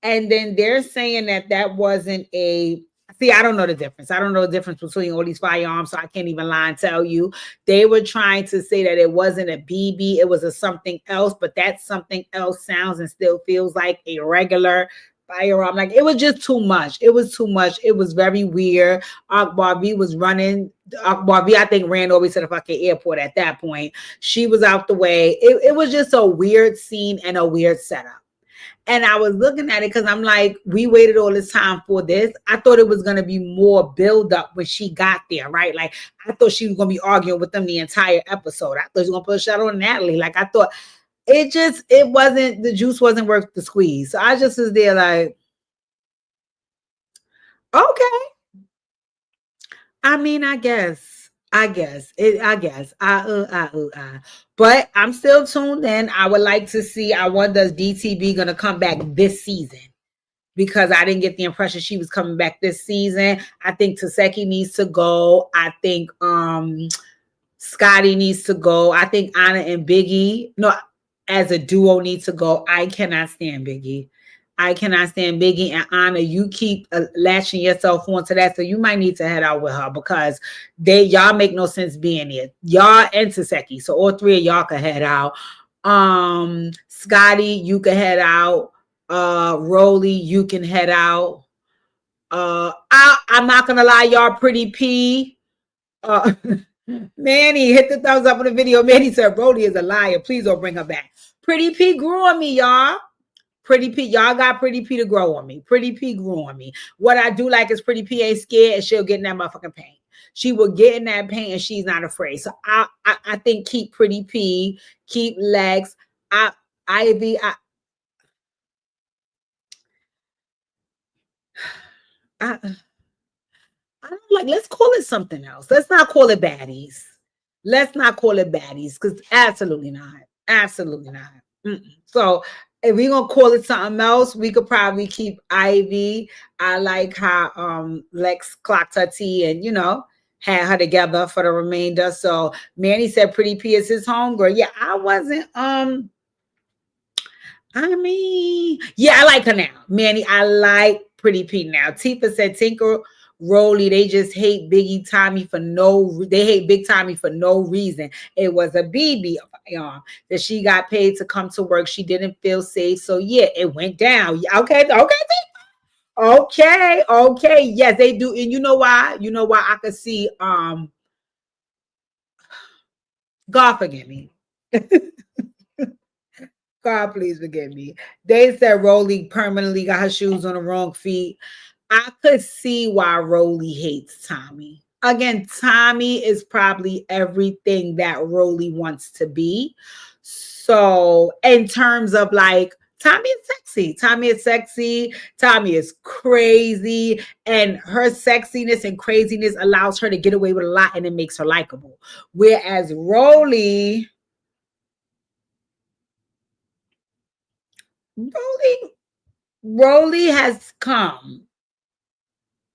And then they're saying that wasn't a, see, I don't know the difference. I don't know the difference between all these firearms, so I can't even lie and tell you. They were trying to say that it wasn't a BB, it was a something else, but that something else sounds and still feels like a regular firearm. Like, it was just too much. It was too much. It was very weird. Akbar B was running. Akbar B, I think, ran over to the fucking airport at that point. She was out the way. It was just a weird scene and a weird setup. And I was looking at it because I'm like, we waited all this time for this. I thought it was going to be more build up when she got there, right? Like, I thought she was going to be arguing with them the entire episode. I thought she was going to put a shot on Natalie. Like, I thought it wasn't, the juice wasn't worth the squeeze. So I just was there like, okay. I mean, but I'm still tuned in. I would like to see, I wonder, is DTB gonna come back this season? Because I didn't get the impression she was coming back this season. I think Taseki needs to go. I think Scotty needs to go. I think Anna and Biggie, no, as a duo, need to go. I cannot stand Biggie. I cannot stand Biggie and Anna. You keep latching yourself onto that, so you might need to head out with her because y'all make no sense being here. Y'all and Taseki, so all three of y'all can head out. Scotty, you can head out. Rolly, you can head out. I'm not gonna lie, y'all. Pretty P. Manny, hit the thumbs up on the video. Manny said Brody is a liar. Please don't bring her back. Pretty P grew on me, y'all. Pretty P, y'all got Pretty P to grow on me. Pretty P grew on me. What I do like is Pretty P ain't scared and she'll get in that motherfucking paint. She will get in that paint and she's not afraid. So I think keep Pretty P, keep Lex. Ivy, I don't like, let's call it something else. Let's not call it baddies. Let's not call it baddies because absolutely not. Absolutely not. So if we're gonna call it something else, we could probably keep Ivy. I like how Lex clocked her tea and had her together for the remainder. So Manny said Pretty P is his homegirl. Yeah, I wasn't I mean, yeah, I like her now. Manny, I like Pretty P now. Tifa said Tinker, Rolly, they just hate Biggie Tommy they hate Big Tommy for no reason. It was a BB that she got paid to come to work. She didn't feel safe. So yeah, it went down. Okay. Yes, they do. And you know why? I could see God forgive me. God, please forgive me. They said Rolly permanently got her shoes on the wrong feet. I could see why Rolly hates Tommy. Again, Tommy is probably everything that Rolly wants to be. So, in terms of like, Tommy is sexy. Tommy is crazy. And her sexiness and craziness allows her to get away with a lot and it makes her likable. Whereas Rolly has come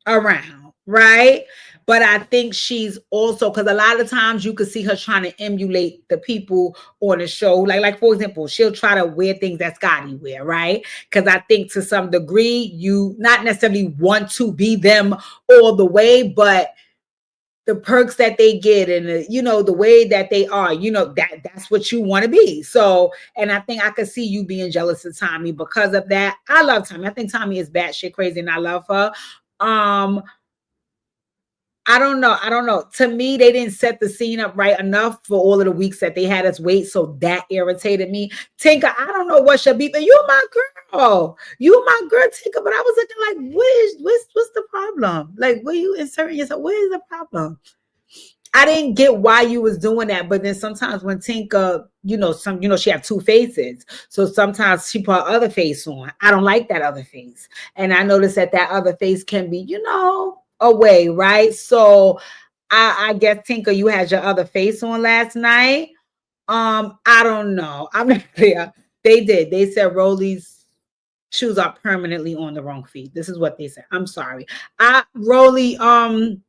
around, right? But I think she's also, because a lot of times you could see her trying to emulate the people on the show. Like for example, she'll try to wear things that Scotty wear, right? Because I think to some degree, you not necessarily want to be them all the way, but the perks that they get and the way that they are, that's what you want to be. So, and I think I could see you being jealous of Tommy because of that. I love Tommy. I think Tommy is batshit crazy and I love her. I don't know. To me, they didn't set the scene up right enough for all of the weeks that they had us wait. So that irritated me. Tinker, I don't know what should be, but you're my girl. You my girl, Tinker. But I was looking like, what's the problem? Like, where you inserting yourself? Where is the problem? I didn't get why you was doing that, but then sometimes when Tinker, she have two faces. So sometimes she put her other face on. I don't like that other face. And I noticed that other face can be, away, right? So I guess Tinker, you had your other face on last night. I don't know. I'm not clear. They did. They said Rolly's shoes are permanently on the wrong feet. This is what they said. I'm sorry. Rolly, and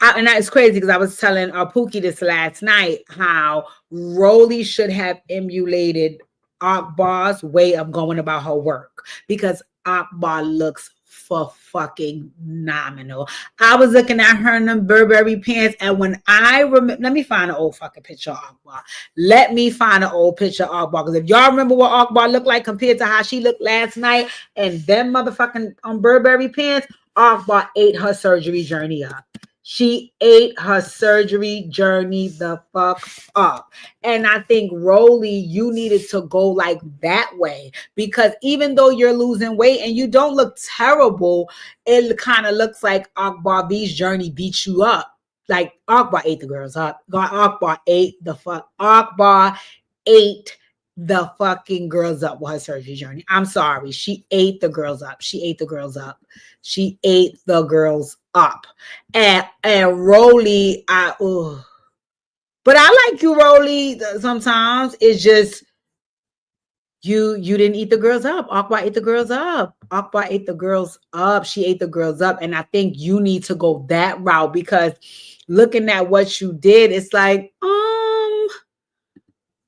that is crazy because I was telling Pookie this last night how Rolly should have emulated Akbar's way of going about her work because Akbar looks for fucking nominal. I was looking at her in them Burberry pants, and when I remember, let me find an old fucking picture of Akbar. Let me find an old picture of Akbar, because if y'all remember what Akbar looked like compared to how she looked last night, and them motherfucking Burberry pants, Akbar ate her surgery journey up. She ate her surgery journey the fuck up. And I think, Rolly, you needed to go like that way, because even though you're losing weight and you don't look terrible, it kind of looks like Akbar B's journey beat you up. Like Akbar ate the girls up. God, Akbar ate the fuck. Akbar ate the fucking girls up with her surgery journey. I'm sorry. She ate the girls up. She ate the girls up. She ate the girls up. And Rolly, but I like you, Rolly. Sometimes it's just you didn't eat the girls up. Akbar ate the girls up. Akbar ate the girls up. She ate the girls up. And I think you need to go that route, because looking at what you did, it's like,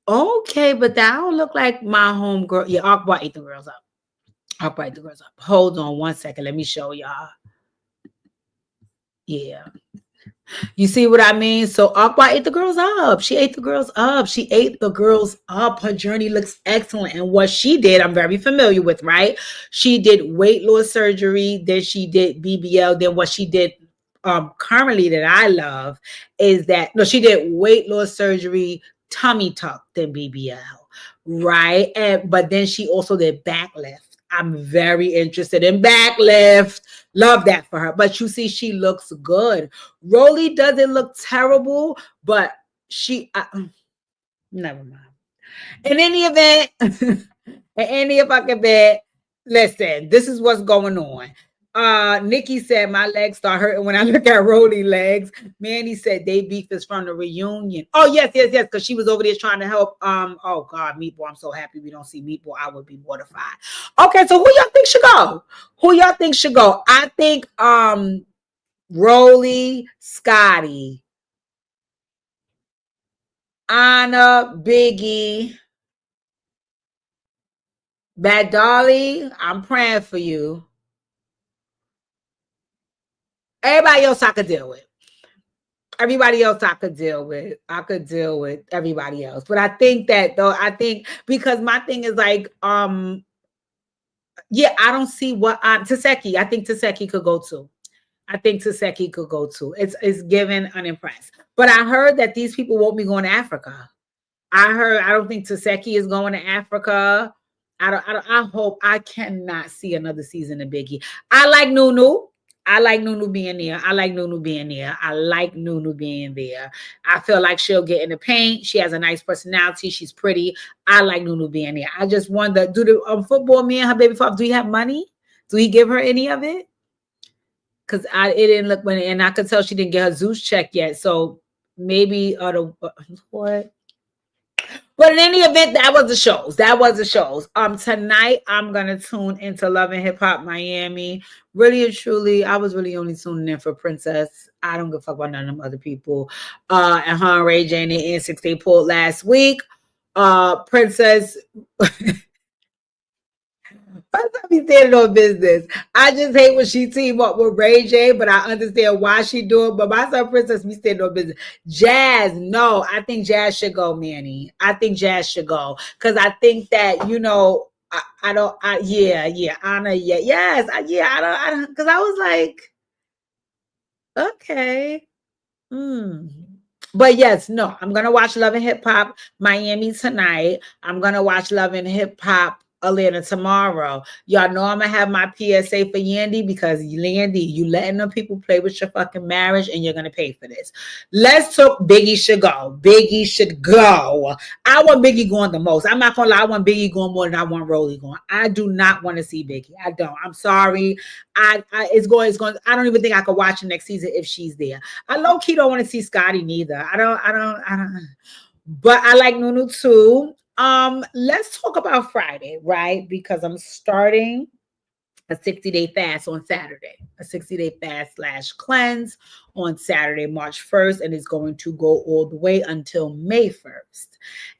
okay, but that don't look like my homegirl. Yeah, Akbar ate the girls up. Akbar ate the girls up. Hold on one second. Let me show y'all. Yeah. You see what I mean? So Akbar ate the girls up. She ate the girls up. She ate the girls up. Her journey looks excellent. And what she did, I'm very familiar with, right? She did weight loss surgery. Then she did BBL. Then what she did currently that I love is that, no, she did weight loss surgery, tummy tuck, then BBL, right? But then she also did back lift. I'm very interested in back lift. Love that for her. But you see, she looks good. Rolly doesn't look terrible, but she, never mind. In any event, in any fucking event, listen, this is what's going on. Nikki said my legs start hurting when I look at Rolly legs. Manny said they beef is from the reunion. Oh, yes, because she was over there trying to help. Oh God, Meatball. I'm so happy we don't see Meatball. I would be mortified. Okay, so who y'all think should go? Who y'all think should go? I think Rolly, Scotty, Anna, Biggie, Bad Dolly. I'm praying for you. Everybody else I could deal with. Everybody else I could deal with. I could deal with everybody else. But I think that though, because my thing is like, yeah, I don't see what Taseki. I think Taseki could go too. It's given unimpressed. But I heard that these people won't be going to Africa. I don't think Taseki is going to Africa. I cannot see another season of Biggie. I like Nunu. I like Nunu being there. I like Nunu being there. I feel like she'll get in the paint. She has a nice personality. She's pretty. I like Nunu being there. I just wonder, do the football me and her baby father, do he have money? Do he give her any of it? Because it didn't look when, and I could tell she didn't get her Zeus check yet. So maybe what? But in any event, that was the shows. Tonight I'm gonna tune into Love and Hip Hop Miami. Really and truly, I was really only tuning in for Princess. I don't give a fuck about none of them other people. And her and Ray J and the N6 they pulled last week. Princess. Princess be standing on business. I just hate when she team up with Ray J, but I understand why she do it. But my son Princess be standing on business. Jazz, no, I think Jazz should go, Manny. I think Jazz should go. Because I think that, Anna, I don't, because I was like, okay. But yes, no, I'm going to watch Love and Hip Hop Miami tonight. I'm going to watch Love and Hip Hop Atlanta tomorrow. Y'all know I'm gonna have my PSA for Yandy, because Yandy, you letting them people play with your fucking marriage, and you're gonna pay for this. Let's talk. Biggie should go. Biggie should go. I want Biggie going the most. I'm not gonna lie. I want Biggie going more than I want Rolly going. I do not want to see Biggie. I don't. I'm sorry. It's going. I don't even think I could watch the next season if she's there. I low key don't want to see Scotty neither. I don't. But I like Nunu too. Let's talk about Friday, right? Because I'm starting a 60-day fast on Saturday, a 60-day fast / cleanse on Saturday, March 1st, and it's going to go all the way until May 1st.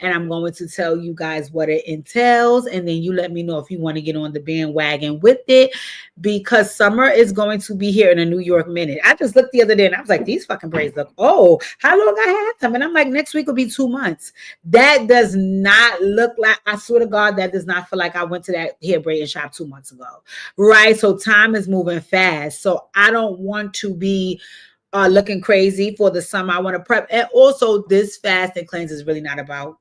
And I'm going to tell you guys what it entails, and then you let me know if you want to get on the bandwagon with it, because summer is going to be here in a New York minute. I just looked the other day and I was like, these fucking braids look, how long I had them? And I'm like, next week will be 2 months. That does not look like, I swear to God, that does not feel like I went to that hair braiding shop 2 months ago. Right? So time is moving fast. So I don't want to be looking crazy for the summer. I want to prep. And also, this fast and cleanse is really not about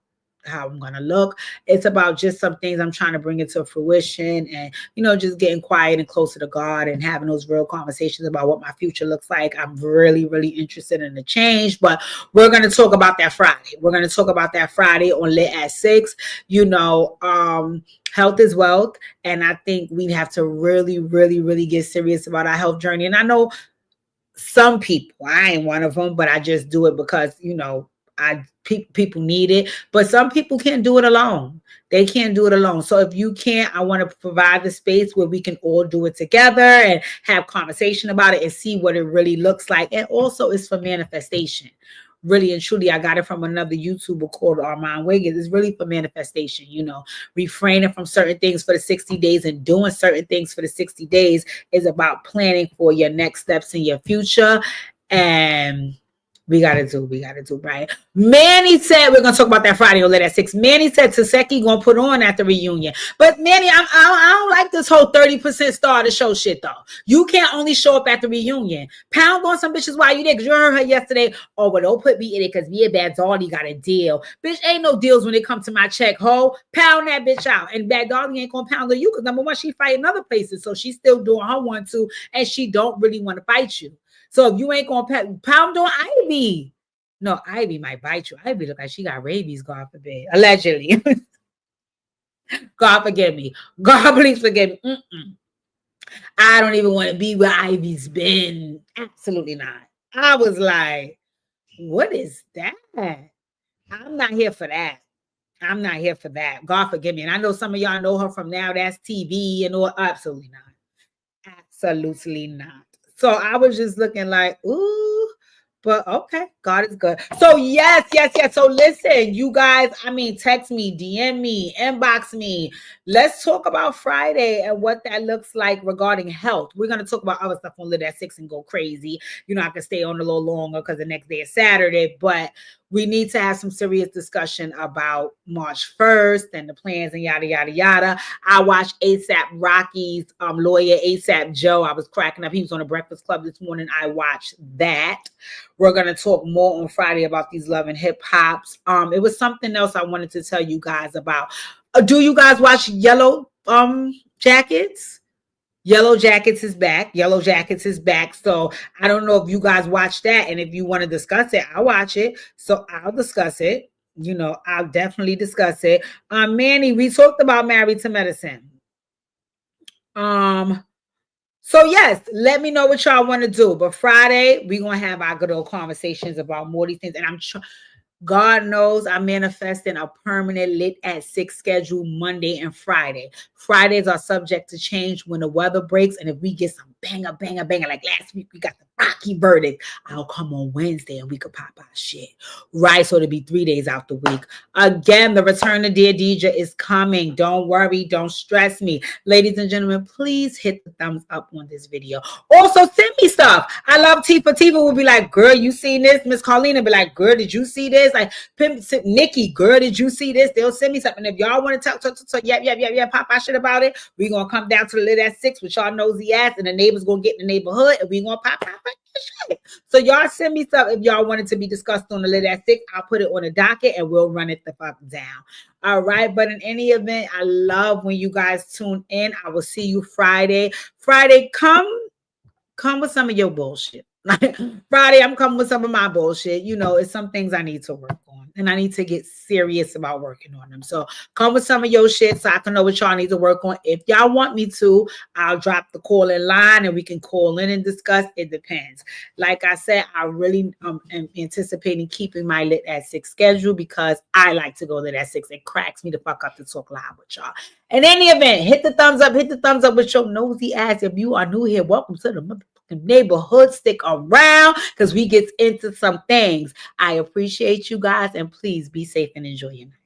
how I'm gonna look. It's about just some things I'm trying to bring into fruition, and just getting quiet and closer to God and having those real conversations about what my future looks like. I'm really, really interested in the change, but we're gonna talk about that Friday. We're gonna talk about that Friday on Lit at 6. Health is wealth, and I think we have to really, really, really get serious about our health journey. And I know some people, I ain't one of them, but I just do it because people need it, but some people can't do it alone. They can't do it alone. So if you can't, I want to provide the space where we can all do it together and have conversation about it and see what it really looks like. And also it's for manifestation. Really and truly, I got it from another YouTuber called Armand Wiggins. It's really for manifestation, refraining from certain things for the 60 days and doing certain things for the 60 days is about planning for your next steps in your future. And we gotta do, right? Manny said we're gonna talk about that Friday on Lit at 6. Manny said Taseki gonna put on at the reunion. But Manny, I don't like this whole 30% star of the show shit though. You can't only show up at the reunion. Pound on some bitches while you there, because you heard her yesterday. Oh, but don't put me in it because me and Bad Dolly got a deal. Bitch, ain't no deals when it comes to my check, ho. Pound that bitch out. And Bad Dolly ain't gonna pound on you because number one, she fighting other places. So she's still doing her one too, and she don't really want to fight you. So if you ain't gonna pound on Ivy, no, Ivy might bite you. Ivy look like she got rabies, God forbid, allegedly. God forgive me. God please forgive me. I don't even want to be where Ivy's been. Absolutely not. I was like, what is that? I'm not here for that. I'm not here for that. God forgive me. And I know some of y'all know her from Now That's TV and all. Absolutely not. Absolutely not. So I was just looking like, ooh, but okay, God is good. So yes. So listen, you guys, text me, DM me, inbox me. Let's talk about Friday and what that looks like regarding health. We're going to talk about other stuff on Lit at 6 and go crazy. I can stay on a little longer because the next day is Saturday, but we need to have some serious discussion about March 1st and the plans and yada, yada, yada. I watched ASAP Rocky's lawyer, ASAP Joe. I was cracking up. He was on the Breakfast Club this morning. I watched that. We're going to talk more on Friday about these Love and Hip Hops. It was something else I wanted to tell you guys about. Do you guys watch Yellow Jackets? Yellow Jackets is back. Yellow Jackets is back. So I don't know if you guys watch that. And if you want to discuss it, I'll watch it. So I'll discuss it. I'll definitely discuss it. Manny, we talked about Married to Medicine. So yes, let me know what y'all want to do. But Friday, we're going to have our good old conversations about more of these things. And God knows I'm manifesting a permanent Lit at 6 schedule Monday and Friday. Fridays are subject to change when the weather breaks. And if we get some banger, like last week, we got the Rocky verdict, I'll come on Wednesday and we could pop our shit. Right? So it'll be 3 days out the week. Again, the Return of Dear Deidre is coming. Don't worry. Don't stress me. Ladies and gentlemen, please hit the thumbs up on this video. Also, send me stuff. I love Tifa. Tifa will be like, girl, you seen this? Miss Carlina be like, girl, did you see this? Like, Nikki, girl, did you see this? They'll send me something. If y'all want to talk, pop our shit about it. We're going to come down to the Lit at 6 with y'all nosy ass, and the neighbors going to get in the neighborhood, and we're going to pop shit. So y'all send me stuff if y'all want it to be discussed on the Lit at 6. I'll put it on the docket, and we'll run it the fuck down. All right. But in any event, I love when you guys tune in. I will see you Friday. Friday, come with some of your bullshit. Friday, I'm coming with some of my bullshit. It's some things I need to work on, and I need to get serious about working on them. So come with some of your shit so I can know what y'all need to work on. If y'all want me to, I'll drop the call in line and we can call in and discuss. It depends. Like I said, I really am anticipating keeping my Lit at 6 schedule because I like to go Lit at 6. It cracks me the fuck up to talk live with y'all. In any event, hit the thumbs up with your nosy ass. If you are new here, welcome to the motherfucking neighborhood. Stick around because we get into some things. I appreciate you guys, and please be safe and enjoy your night.